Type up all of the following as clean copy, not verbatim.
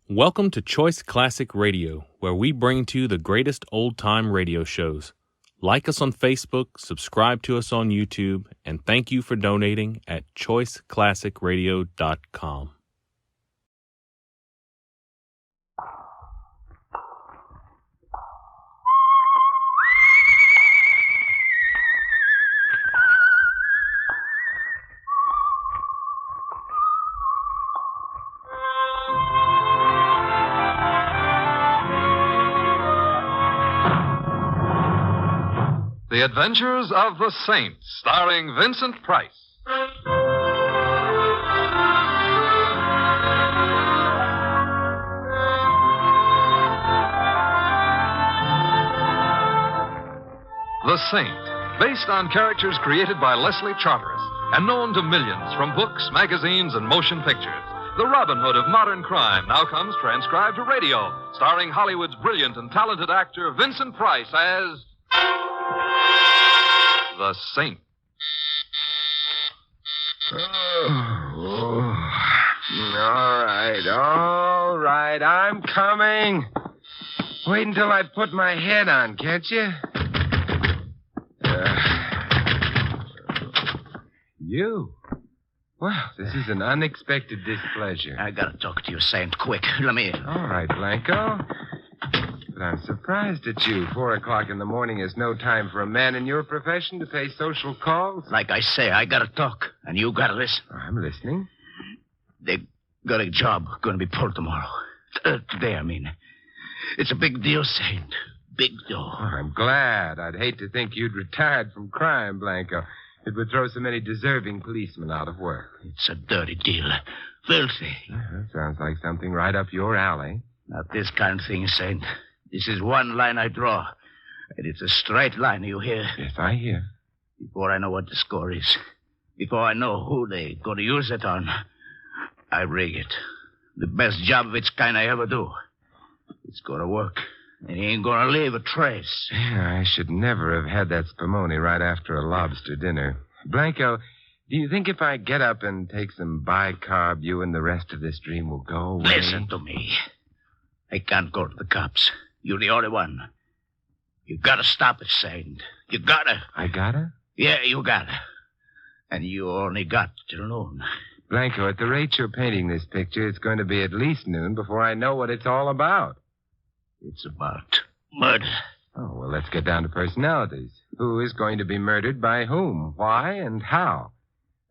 Welcome to Choice Classic Radio, where we bring to you the greatest old-time radio shows. Like us on Facebook, subscribe to us on YouTube, and thank you for donating at choiceclassicradio.com. The Adventures of the Saint, starring Vincent Price. The Saint, based on characters created by Leslie Charteris and known to millions from books, magazines, and motion pictures. The Robin Hood of modern crime now comes transcribed to radio, starring Hollywood's brilliant and talented actor Vincent Price as the Saint. All right, I'm coming. Wait until I put my head on, can't you? You? Well, this is an unexpected displeasure. I gotta talk to you, Saint, quick. Let me in. All right, Blanco. But I'm surprised at you. 4 o'clock in the morning is no time for a man in your profession to pay social calls. Like I say, I gotta talk, and you gotta listen. I'm listening. They got a job gonna be pulled tomorrow. Today, I mean. It's a big deal, Saint. Big deal. Oh, I'm glad. I'd hate to think you'd retired from crime, Blanco. It would throw so many deserving policemen out of work. It's a dirty deal. Filthy. That sounds like something right up your alley. Not this kind of thing, Saint. This is one line I draw. And it's a straight line, you hear? Yes, I hear. Before I know what the score is, before I know who they going to use it on, I rig it. The best job of its kind I ever do. It's going to work. And he ain't going to leave a trace. I should never have had that spumoni right after a lobster dinner. Blanco, do you think if I get up and take some bicarb, you and the rest of this dream will go away? Listen to me. I can't go to the cops. You're the only one. You gotta stop it, Saint. You gotta. I gotta? Yeah, you gotta. And you only got till noon. Blanco, at the rate you're painting this picture, it's going to be at least noon before I know what it's all about. It's about murder. Oh, well, let's get down to personalities. Who is going to be murdered by whom, why, and how?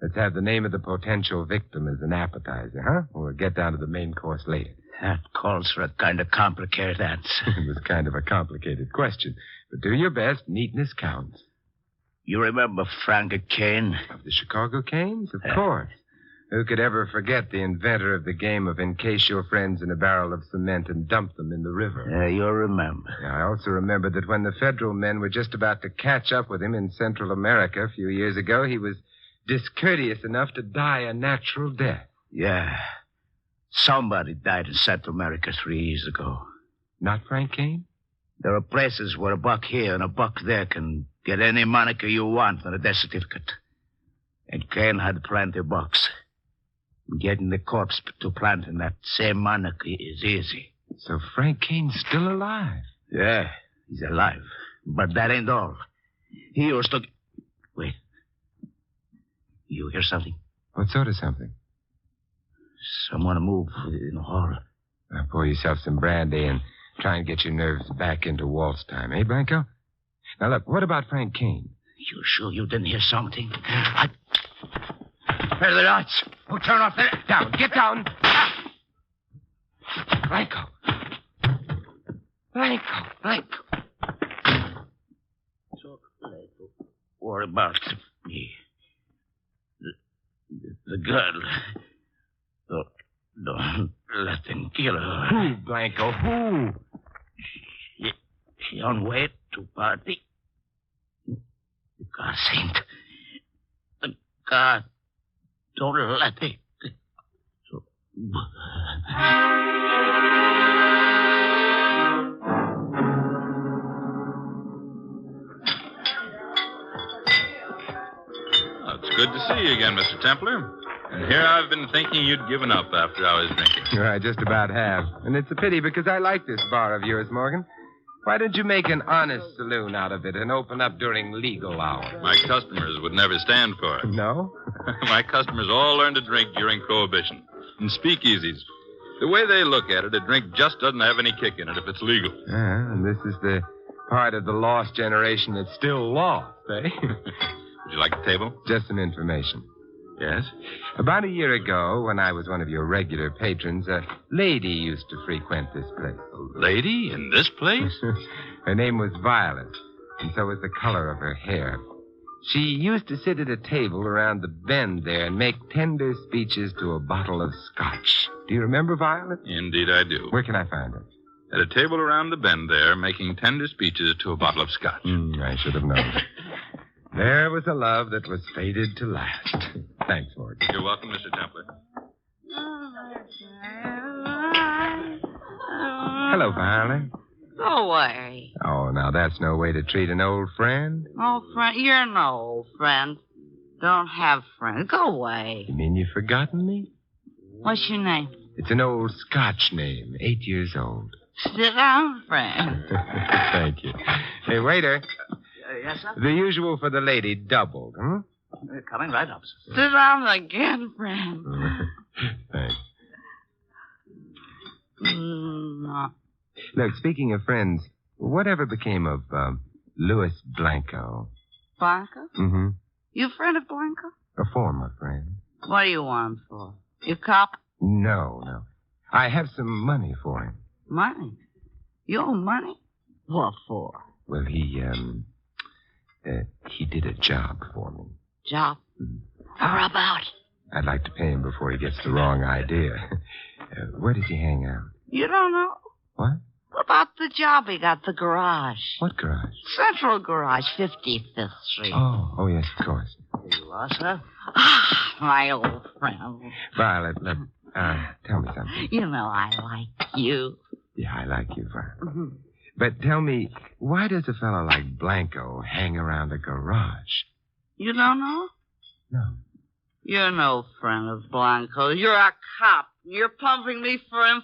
Let's have the name of the potential victim as an appetizer, huh? We'll get down to the main course later. That calls for a kind of complicated answer. It was kind of a complicated question. But do your best. Neatness counts. You remember Frank Kane? Of the Chicago Canes? Of course. Who could ever forget the inventor of the game of encase your friends in a barrel of cement and dump them in the river? You'll remember. I also remember that when the federal men were just about to catch up with him in Central America a few years ago, he was discourteous enough to die a natural death. Yeah. Somebody died in Central America 3 years ago. Not Frank Kane? There are places where a buck here and a buck there can get any moniker you want on a death certificate. And Kane had plenty of bucks. Getting the corpse to plant in that same moniker is easy. So Frank Kane's still alive? Yeah, he's alive. But that ain't all. He used to... Wait. You hear something? What sort of something? Someone move in the hall. Pour yourself some brandy and try and get your nerves back into waltz time, eh, Blanco? Now, look, what about Frank Kane? You sure you didn't hear something? Where are the lights? Oh, turn off the... Down, get down. Blanco. So, worry about me. The girl... Don't let them kill her. Who, Blanco? Who? She on way to party. The car, Saint. The car. Don't let it. So... It's good to see you again, Mr. Templar. And here I've been thinking you'd given up after I was drinking. I just about have. And it's a pity because I like this bar of yours, Morgan. Why don't you make an honest saloon out of it and open up during legal hours? My customers would never stand for it. No? My customers all learned to drink during Prohibition. In speakeasies. The way they look at it, a drink just doesn't have any kick in it if it's legal. And this is the part of the lost generation that's still lost, eh? Would you like a table? Just some information. Yes? About a year ago, when I was one of your regular patrons, a lady used to frequent this place. A lady in this place? Her name was Violet, and so was the color of her hair. She used to sit at a table around the bend there and make tender speeches to a bottle of scotch. Do you remember Violet? Indeed I do. Where can I find her? At a table around the bend there, making tender speeches to a bottle of scotch. I should have known. There was a love that was fated to last. Thanks, Morgan. You're welcome, Mr. Templer. Hello, Violet. Go away. Oh, now that's no way to treat an old friend. Oh, friend, you're no old friend. Don't have friends. Go away. You mean you've forgotten me? What's your name? It's an old Scotch name, 8 years old. Sit down, friend. Thank you. Hey, waiter. Yes, sir? The usual for the lady doubled, huh? Coming right up, sir. Sit down again, friend. Thanks. No. Look, speaking of friends, whatever became of Louis Blanco? Blanco? Mm-hmm. You friend of Blanco? A former friend. What do you want him for? You cop? No. I have some money for him. Money? You owe money? What for? Well, he did a job for me. Job? How about? I'd like to pay him before he gets the wrong idea. Where does he hang out? You don't know? What? What about the job he got, the garage? What garage? Central Garage, 55th Street. Oh, yes, of course. Here you are, sir. Ah, my old friend. Violet, look, tell me something. You know I like you. Yeah, I like you, Violet. But tell me, why does a fellow like Blanco hang around a garage? You don't know? No. You're no friend of Blanco. You're a cop. You're pumping me for him.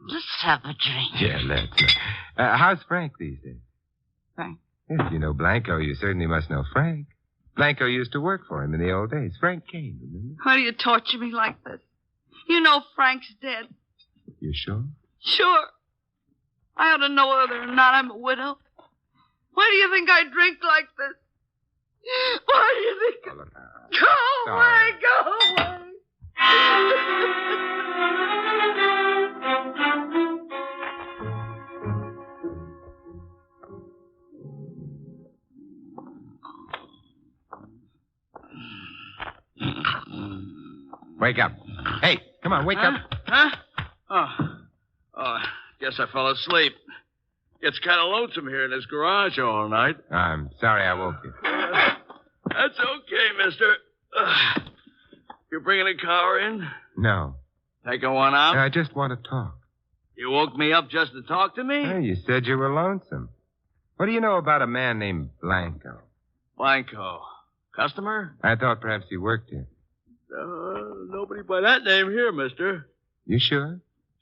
Let's have a drink. Yeah, let's. How's Frank these days? Frank? If you know Blanco, you certainly must know Frank. Blanco used to work for him in the old days. Frank Kane, remember? Why do you torture me like this? You know Frank's dead. You sure? Sure. I ought to know whether or not I'm a widow. Why do you think I drink like this? Why do you think... Oh, look, Go away, go away. Wake up. Hey, come on, wake up. Oh, guess I fell asleep. It's kind of lonesome here in this garage all night. I'm sorry I woke you. That's okay, mister. You bringing a car in? No. Taking one out? I just want to talk. You woke me up just to talk to me? Oh, you said you were lonesome. What do you know about a man named Blanco? Blanco. Customer? I thought perhaps he worked here. Nobody by that name here, mister. You sure?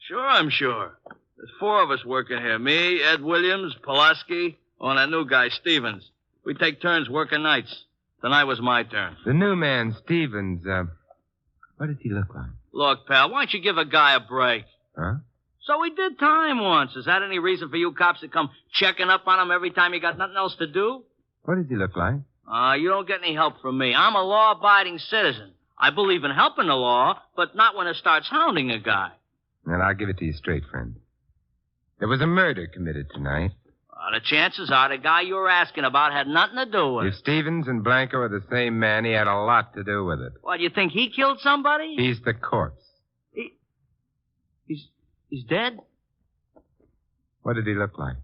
Sure, I'm sure. There's four of us working here. Me, Ed Williams, Pulaski, and that new guy, Stevens. We take turns working nights. Tonight was my turn. The new man, Stevens, what does he look like? Look, pal, why don't you give a guy a break? Huh? So he did time once. Is that any reason for you cops to come checking up on him every time you got nothing else to do? What does he look like? You don't get any help from me. I'm a law-abiding citizen. I believe in helping the law, but not when it starts hounding a guy. Well, I'll give it to you straight, friend. There was a murder committed tonight. The chances are the guy you were asking about had nothing to do with If it. Stevens and Blanco are the same man, he had a lot to do with it. What, you think he killed somebody? He's the corpse. He's dead? What did he look like?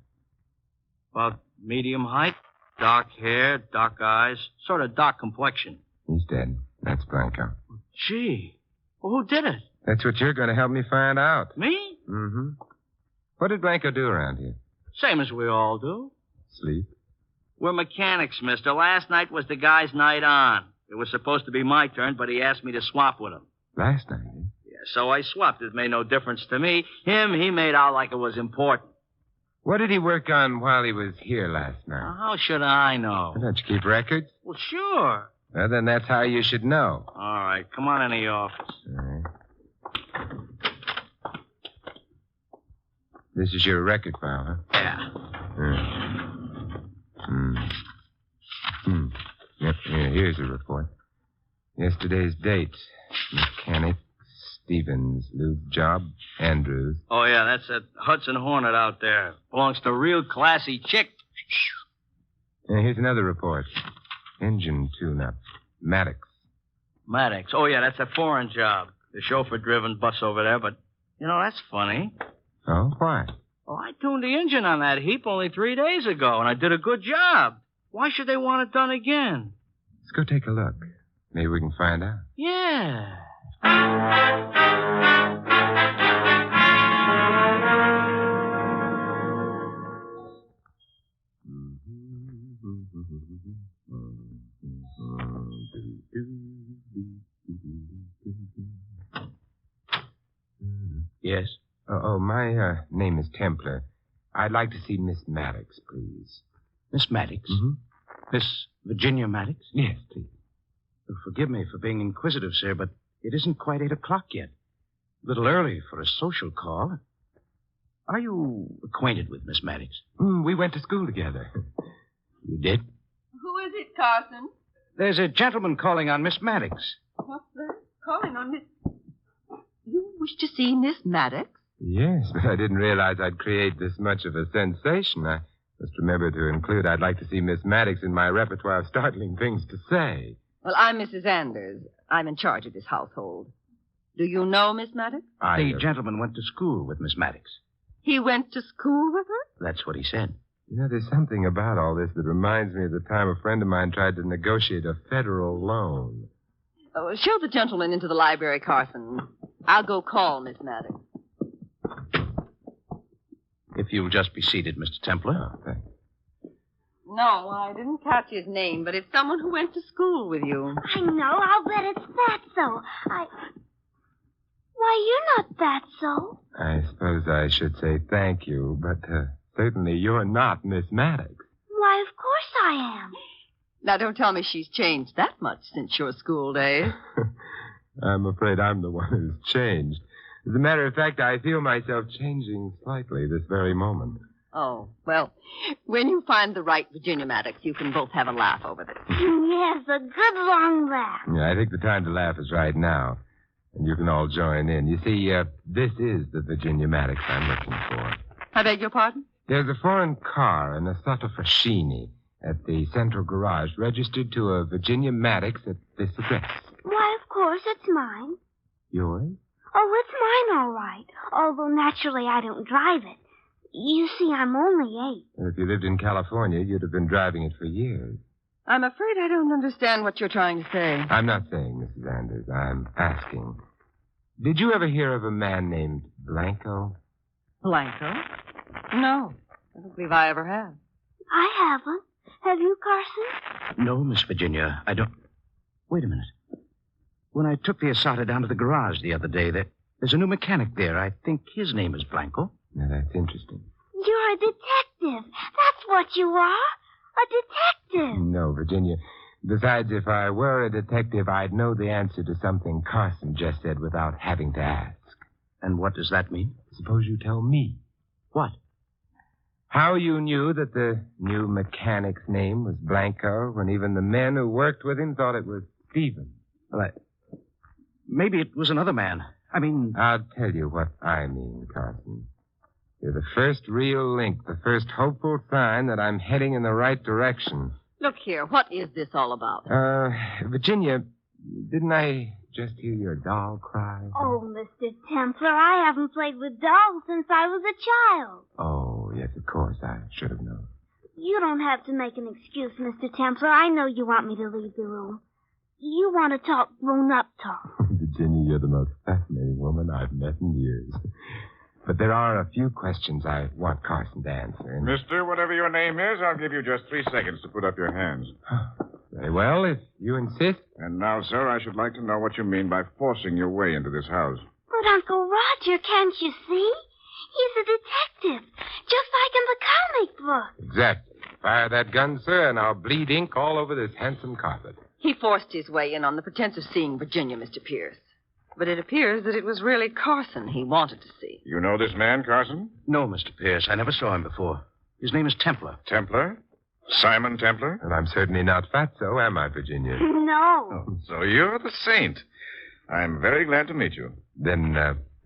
About medium height, dark hair, dark eyes, sort of dark complexion. He's dead. That's Blanco. Gee, well, who did it? That's what you're going to help me find out. Me? Mm-hmm. What did Blanco do around here? Same as we all do. Sleep? We're mechanics, mister. Last night was the guy's night on. It was supposed to be my turn, but he asked me to swap with him. Last night, eh? Yeah, so I swapped. It made no difference to me. He made out like it was important. What did he work on while he was here last night? Now, how should I know? Don't you keep records? Well, sure. Well, then that's how you should know. All right, come on in the office. All right. This is your record file, huh? Yeah. Yep, here's a report. Yesterday's date. Mechanic, Stevens, lube job, Andrews. Oh, yeah, that's that Hudson Hornet out there. Belongs to a real classy chick. Here's another report. Engine tune-up, Maddox. Maddox. Oh, yeah, that's a foreign job. The chauffeur-driven bus over there, but, that's funny. Oh, why? Oh, I tuned the engine on that heap only 3 days ago, and I did a good job. Why should they want it done again? Let's go take a look. Maybe we can find out. Yeah. Yes? My name is Templar. I'd like to see Miss Maddox, please. Miss Maddox? Mm-hmm. Miss Virginia Maddox? Yes, please. Forgive me for being inquisitive, sir, but it isn't quite 8 o'clock yet. A little early for a social call. Are you acquainted with Miss Maddox? We went to school together. You did? Who is it, Carson? There's a gentleman calling on Miss Maddox. What's that? Calling on Miss... You wish to see Miss Maddox? Yes, but I didn't realize I'd create this much of a sensation. I must remember to include I'd like to see Miss Maddox in my repertoire of startling things to say. Well, I'm Mrs. Anders. I'm in charge of this household. Do you know Miss Maddox? The gentleman went to school with Miss Maddox. He went to school with her? That's what he said. There's something about all this that reminds me of the time a friend of mine tried to negotiate a federal loan. Oh, show the gentleman into the library, Carson. I'll go call Miss Maddox. If you'll just be seated, Mr. Templar. Oh, thanks. No, I didn't catch his name, but it's someone who went to school with you. I know. I'll bet it's Fatso. Why, you're not Fatso. I suppose I should say thank you, but certainly you're not Miss Maddox. Why, of course I am. Now, don't tell me she's changed that much since your school days. I'm afraid I'm the one who's changed. As a matter of fact, I feel myself changing slightly this very moment. Oh, well, when you find the right Virginia Maddox, you can both have a laugh over this. Yes, a good long laugh. Yeah, I think the time to laugh is right now. And you can all join in. You see, this is the Virginia Maddox I'm looking for. I beg your pardon? There's a foreign car in a Sotofascini at the central garage registered to a Virginia Maddox at this address. Why, of course, it's mine. Yours? Oh, it's mine, all right. Although, naturally, I don't drive it. You see, I'm only 8. If you lived in California, you'd have been driving it for years. I'm afraid I don't understand what you're trying to say. I'm not saying, Mrs. Anders. I'm asking. Did you ever hear of a man named Blanco? Blanco? No. I don't believe I ever have. I haven't. Have you, Carson? No, Miss Virginia, I don't. Wait a minute. When I took the Asada down to the garage the other day, there's a new mechanic there. I think his name is Blanco. Now, that's interesting. You're a detective. That's what you are. A detective. No, Virginia. Besides, if I were a detective, I'd know the answer to something Carson just said without having to ask. And what does that mean? Suppose you tell me. What? How you knew that the new mechanic's name was Blanco when even the men who worked with him thought it was Stevens. Well, maybe it was another man. I mean... I'll tell you what I mean, Carson. You're the first real link, the first hopeful sign that I'm heading in the right direction. Look here, what is this all about? Virginia, didn't I just hear your doll cry? Oh, Mr. Templar, I haven't played with dolls since I was a child. Oh, yes, of course. I should have known. You don't have to make an excuse, Mr. Templar. I know you want me to leave the room. You want to talk grown-up talk. Virginia, you're the most fascinating woman I've met in years. But there are a few questions I want Carson to answer. And... Mister, whatever your name is, I'll give you just 3 seconds to put up your hands. Very well, if you insist. And now, sir, I should like to know what you mean by forcing your way into this house. But, Uncle Roger, can't you see? He's a detective, just like in the comic book. Exactly. Fire that gun, sir, and I'll bleed ink all over this handsome carpet. He forced his way in on the pretense of seeing Virginia, Mr. Pierce. But it appears that it was really Carson he wanted to see. You know this man, Carson? No, Mr. Pierce. I never saw him before. His name is Templar. Templar? Simon Templar? And I'm certainly not fatso, am I, Virginia? No. Oh, so you're the saint. I'm very glad to meet you. Then,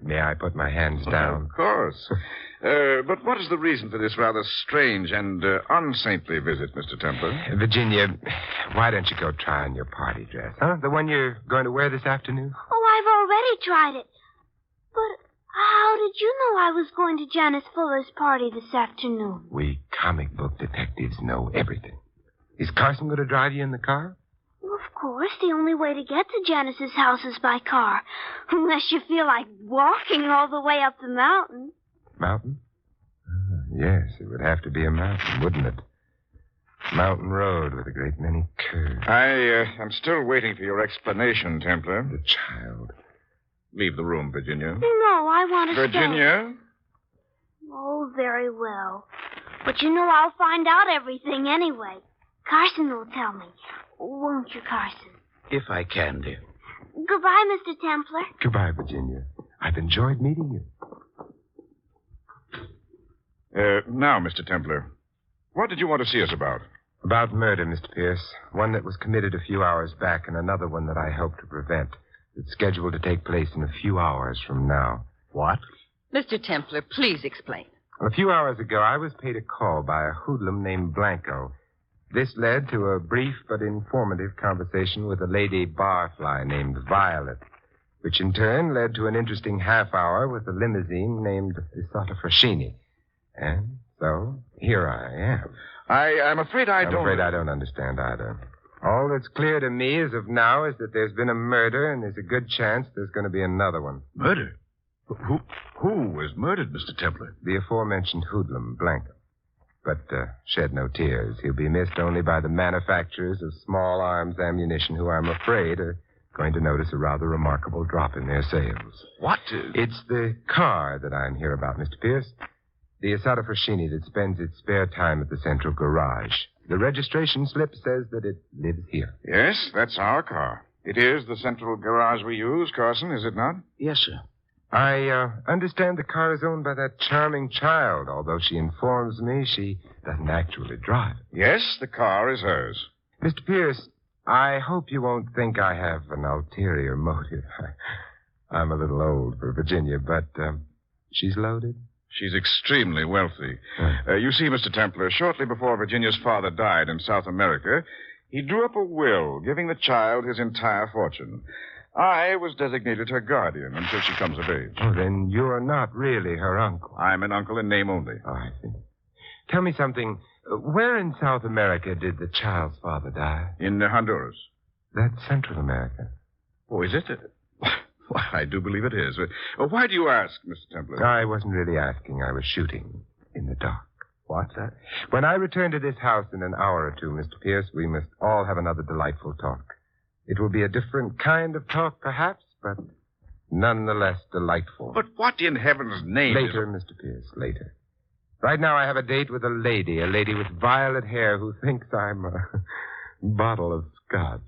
may I put my hands down? Of course. But what is the reason for this rather strange and unsaintly visit, Mr. Templar? Virginia, why don't you go try on your party dress, huh? The one you're going to wear this afternoon? Oh, I've already tried it. But how did you know I was going to Janice Fuller's party this afternoon? We comic book detectives know everything. Is Carson going to drive you in the car? Well, of course, the only way to get to Janice's house is by car. Unless you feel like walking all the way up the mountain. Mountain? Yes, it would have to be a mountain, wouldn't it? Mountain road with a great many curves. I'm still waiting for your explanation, Templar. The child. Leave the room, Virginia. No, I want to stay. Virginia? Oh, very well. But you know I'll find out everything anyway. Carson will tell me. Won't you, Carson? If I can, dear. Goodbye, Mr. Templar. Goodbye, Virginia. I've enjoyed meeting you. Now, Mr. Templar, what did you want to see us about? About murder, Mr. Pierce. One that was committed a few hours back and another one that I hope to prevent. It's scheduled to take place in a few hours from now. What? Mr. Templar, please explain. A few hours ago, I was paid a call by a hoodlum named Blanco. This led to a brief but informative conversation with a lady barfly named Violet, which in turn led to an interesting half hour with a limousine named Isata Frashini. And so, here I am. I'm afraid I don't... I'm afraid I don't understand either. All that's clear to me as of now is that there's been a murder, and there's a good chance there's going to be another one. Murder? Who was murdered, Mr. Templar? The aforementioned hoodlum, Blanco. But shed no tears. He'll be missed only by the manufacturers of small arms ammunition who, I'm afraid, are going to notice a rather remarkable drop in their sales. What? It's the car that I'm here about, Mr. Pierce. The Isata Frashini that spends its spare time at the central garage. The registration slip says that it lives here. Yes, that's our car. It is the central garage we use, Carson, is it not? Yes, sir. I understand the car is owned by that charming child, although she informs me she doesn't actually drive it. Yes, the car is hers. Mr. Pierce, I hope you won't think I have an ulterior motive. I'm a little old for Virginia, but she's loaded. She's extremely wealthy. You see, Mr. Templar, shortly before Virginia's father died in South America, he drew up a will giving the child his entire fortune. I was designated her guardian until she comes of age. Oh, then you're not really her uncle. I'm an uncle in name only. Oh, I see. Tell me something. Where in South America did the child's father die? In Honduras. That's Central America. Oh, is it? Why, I do believe it is. Why do you ask, Mr. Templar? I wasn't really asking. I was shooting in the dark. What's that? When I return to this house in an hour or two, Mr. Pierce, we must all have another delightful talk. It will be a different kind of talk, perhaps, but nonetheless delightful. But what in heaven's name Later, Mr. Pierce, later. Right now I have a date with a lady with violet hair who thinks I'm a bottle of scotch.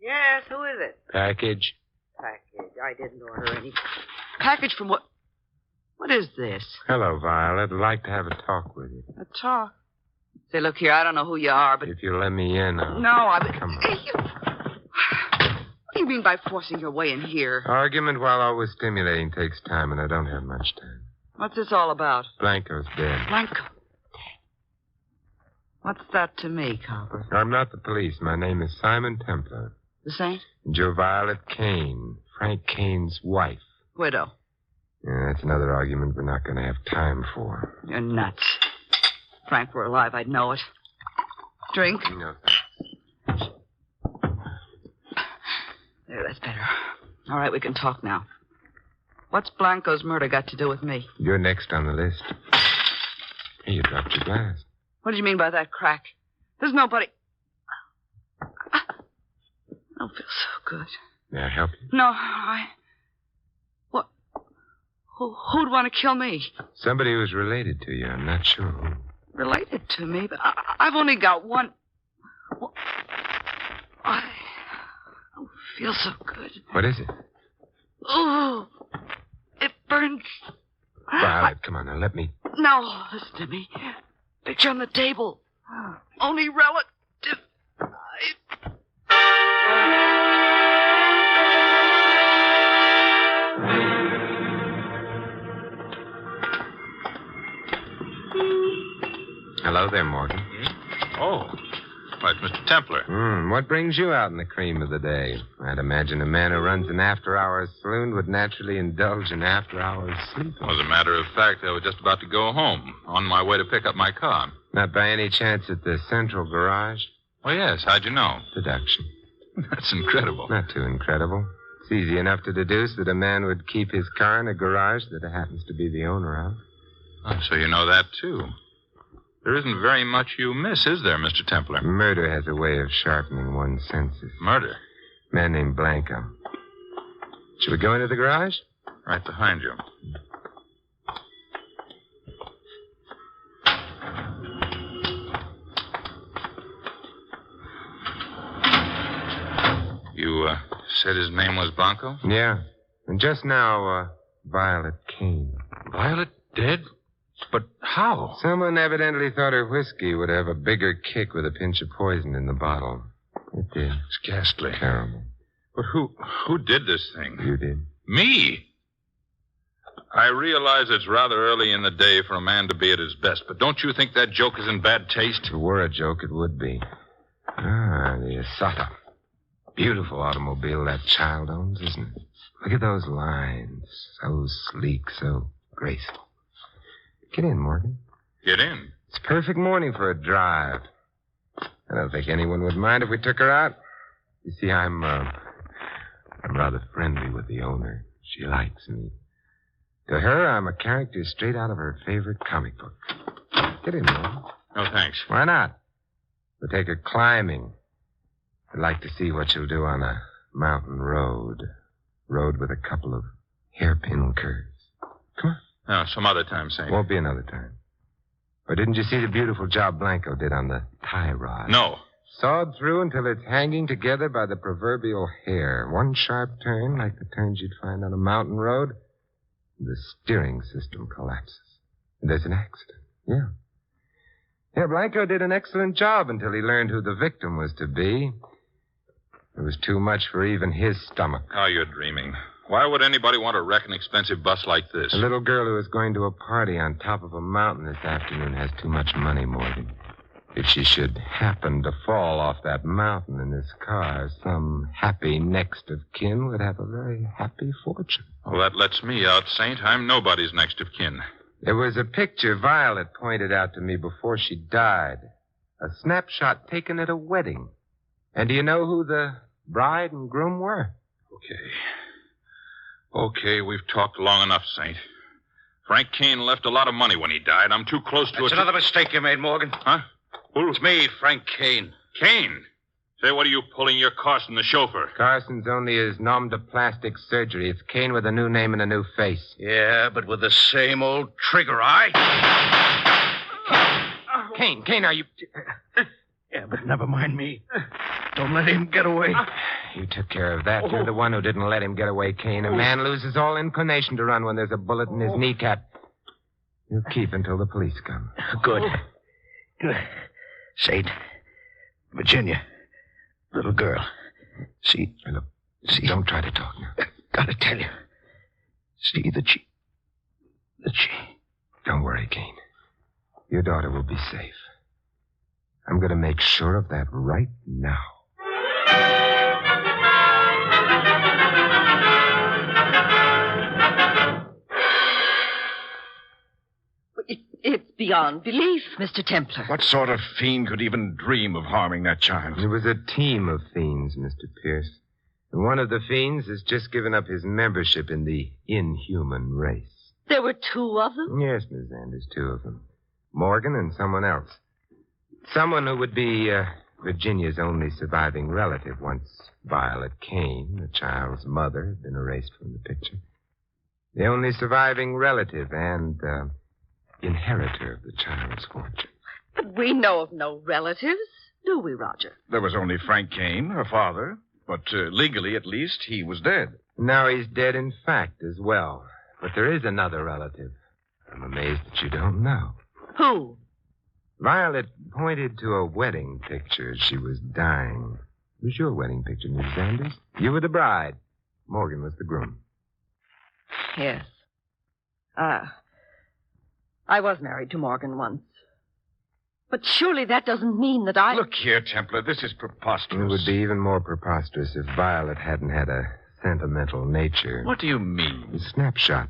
Yes, who is it? Package. Package. I didn't order any. Package from what? What is this? Hello, Violet. I'd like to have a talk with you. A talk? Say, look here, I don't know who you are, but... If you'll let me in, I'll... No, I... Come on. Hey, what do you mean by forcing your way in here? Argument, while always stimulating, takes time, and I don't have much time. What's this all about? Blanco's dead. Blanco. What's that to me, Copper? I'm not the police. My name is Simon Templar. The saint? And you're Violet Kane, Frank Kane's wife. Widow. Yeah, that's another argument we're not going to have time for. You're nuts. Frank were alive, I'd know it. Drink? No, thanks. that's better. All right, we can talk now. What's Blanco's murder got to do with me? You're next on the list. Hey, you dropped your glass. What do you mean by that crack? There's nobody. I don't feel so good. May I help you? No, What? Who'd want to kill me? Somebody who's related to you. I'm not sure who. Related to me, but I've only got one. I don't feel so good. What is it? Oh, it burns. Violet, come on now. Let me. No, listen to me. Picture on the table. Only relative. Hello there, Morgan. Oh. Why, it's Mr. Templar. What brings you out in the cream of the day? I'd imagine a man who runs an after-hours saloon would naturally indulge in after-hours sleep. As a matter of fact, I was just about to go home, on my way to pick up my car. Not by any chance at the central garage? Oh, yes. How'd you know? Deduction. That's incredible. Not too incredible. It's easy enough to deduce that a man would keep his car in a garage that happens to be the owner of. Oh, so you know that, too. There isn't very much you miss, is there, Mr. Templar? Murder has a way of sharpening one's senses. Murder? Man named Blanco. Should we go into the garage? Right behind you. You said his name was Blanco? Yeah. And just now, Violet Kane. Violet dead? But how? Someone evidently thought her whiskey would have a bigger kick with a pinch of poison in the bottle. It did. It's ghastly. Terrible. But who did this thing? You did. Me? I realize it's rather early in the day for a man to be at his best, but don't you think that joke is in bad taste? If it were a joke, it would be. The Asata. Beautiful automobile that child owns, isn't it? Look at those lines. So sleek, so graceful. Get in, Morgan. Get in? It's a perfect morning for a drive. I don't think anyone would mind if we took her out. You see, I'm rather friendly with the owner. She likes me. To her, I'm a character straight out of her favorite comic book. Get in, Morgan. No, thanks. Why not? We'll take her climbing. I'd like to see what she'll do on a mountain road. Road with a couple of hairpin curves. Come on. No, some other time, Saint. Won't be another time. Or didn't you see the beautiful job Blanco did on the tie rod? No. Sawed through until it's hanging together by the proverbial hair. One sharp turn, like the turns you'd find on a mountain road, the steering system collapses. And there's an accident. Yeah. Yeah, Blanco did an excellent job until he learned who the victim was to be. It was too much for even his stomach. Oh, you're dreaming. Why would anybody want to wreck an expensive bus like this? A little girl who is going to a party on top of a mountain this afternoon has too much money, Morgan. If she should happen to fall off that mountain in this car, some happy next of kin would have a very happy fortune. Well, that lets me out, Saint. I'm nobody's next of kin. There was a picture Violet pointed out to me before she died. A snapshot taken at a wedding. And do you know who the bride and groom were? Okay, we've talked long enough, Saint. Frank Kane left a lot of money when he died. I'm too close to it. That's another mistake you made, Morgan. Huh? It's me, Frank Kane. Kane? Say, what are you pulling your Carson, the chauffeur? Carson's only his nom de plastic surgery. It's Kane with a new name and a new face. Yeah, but with the same old trigger eye. Kane, are you... Yeah, but never mind me. Don't let him get away. You took care of that. You're the one who didn't let him get away, Kane. A man loses all inclination to run when there's a bullet in his kneecap. You keep until the police come. Good. Saint, Virginia, little girl. See, look, don't try to talk now. Gotta tell you. See that she... Don't worry, Kane. Your daughter will be safe. I'm going to make sure of that right now. It's beyond belief, Mr. Templar. What sort of fiend could even dream of harming that child? It was a team of fiends, Mr. Pierce. And one of the fiends has just given up his membership in the inhuman race. There were two of them? Yes, Miss Anders, two of them. Morgan and someone else. Someone who would be Virginia's only surviving relative once Violet Kane, the child's mother, had been erased from the picture. The only surviving relative and inheritor of the child's fortune. But we know of no relatives, do we, Roger? There was only Frank Kane, her father. But legally, at least, he was dead. Now he's dead in fact as well. But there is another relative. I'm amazed that you don't know. Who? Violet pointed to a wedding picture as she was dying. It was your wedding picture, Mrs. Anders. You were the bride. Morgan was the groom. Yes. I was married to Morgan once. But surely that doesn't mean that I... Look here, Templar, this is preposterous. It would be even more preposterous if Violet hadn't had a sentimental nature. What do you mean? A snapshot.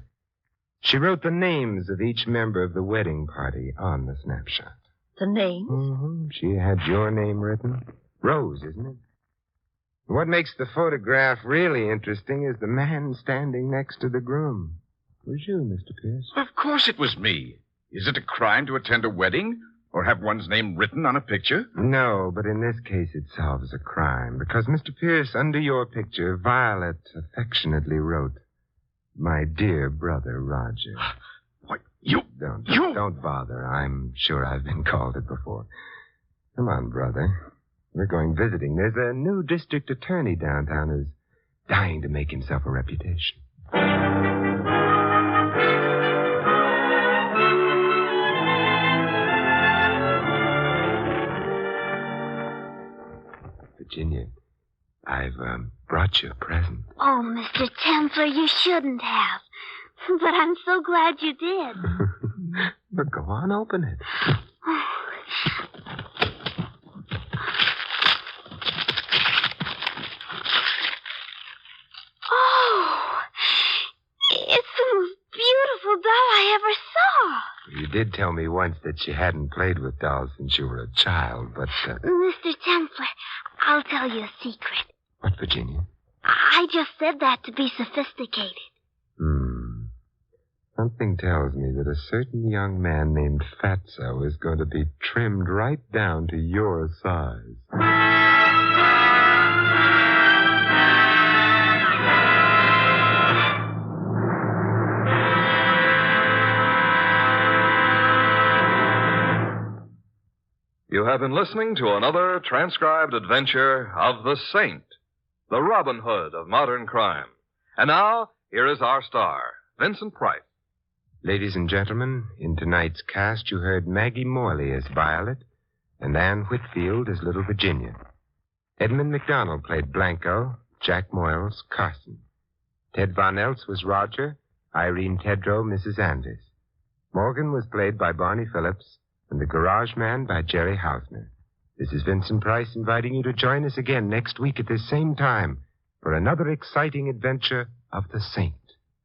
She wrote the names of each member of the wedding party on the snapshot. The names? Mm-hmm. She had your name written. Rose, isn't it? What makes the photograph really interesting is the man standing next to the groom. It was you, Mr. Pierce. Of course it was me. Is it a crime to attend a wedding or have one's name written on a picture? No, but in this case it solves a crime. Because, Mr. Pierce, under your picture, Violet affectionately wrote, "My dear brother, Roger." What? You... Don't bother. I'm sure I've been called it before. Come on, brother. We're going visiting. There's a new district attorney downtown who's dying to make himself a reputation. Virginia, I've brought you a present. Oh, Mr. Templar, you shouldn't have. But I'm so glad you did. But go on, open it. Oh, it's the most beautiful doll I ever saw. You did tell me once that you hadn't played with dolls since you were a child, but... Mr. Templar, I'll tell you a secret. What, Virginia? I just said that to be sophisticated. Something tells me that a certain young man named Fatso is going to be trimmed right down to your size. You have been listening to another transcribed adventure of the Saint, the Robin Hood of modern crime. And now, here is our star, Vincent Price. Ladies and gentlemen, in tonight's cast you heard Maggie Morley as Violet and Anne Whitfield as Little Virginia. Edmund McDonald played Blanco, Jack Moyles, Carson. Ted Von Eltz was Roger, Irene Tedrow, Mrs. Anders. Morgan was played by Barney Phillips, and the Garage Man by Jerry Hausner. This is Vincent Price inviting you to join us again next week at this same time for another exciting adventure of the Saint.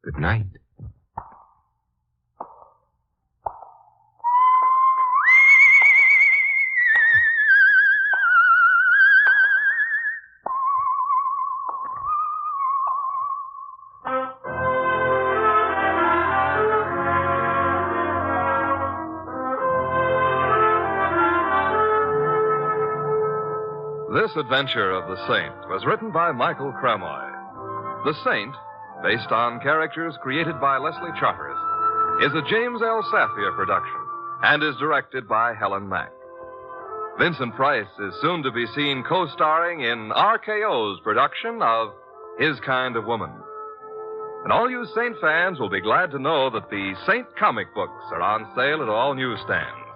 Good night. This adventure of the Saint was written by Michael Cramoy. The Saint, based on characters created by Leslie Charteris, is a James L. Safier production and is directed by Helen Mack. Vincent Price is soon to be seen co-starring in RKO's production of His Kind of Woman. And all you Saint fans will be glad to know that the Saint comic books are on sale at all newsstands.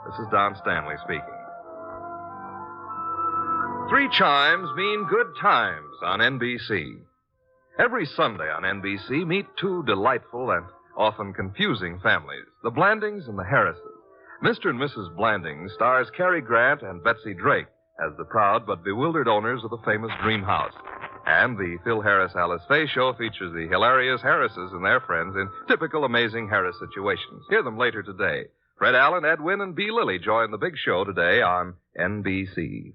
This is Don Stanley speaking. 3 chimes mean good times on NBC. Every Sunday on NBC, meet 2 delightful and often confusing families, the Blandings and the Harrises. Mr. and Mrs. Blanding stars Cary Grant and Betsy Drake as the proud but bewildered owners of the famous Dream House. And the Phil Harris-Alice Faye show features the hilarious Harrises and their friends in typical amazing Harris situations. Hear them later today. Fred Allen, Ed Wynn, and Bea Lilly join the big show today on NBC.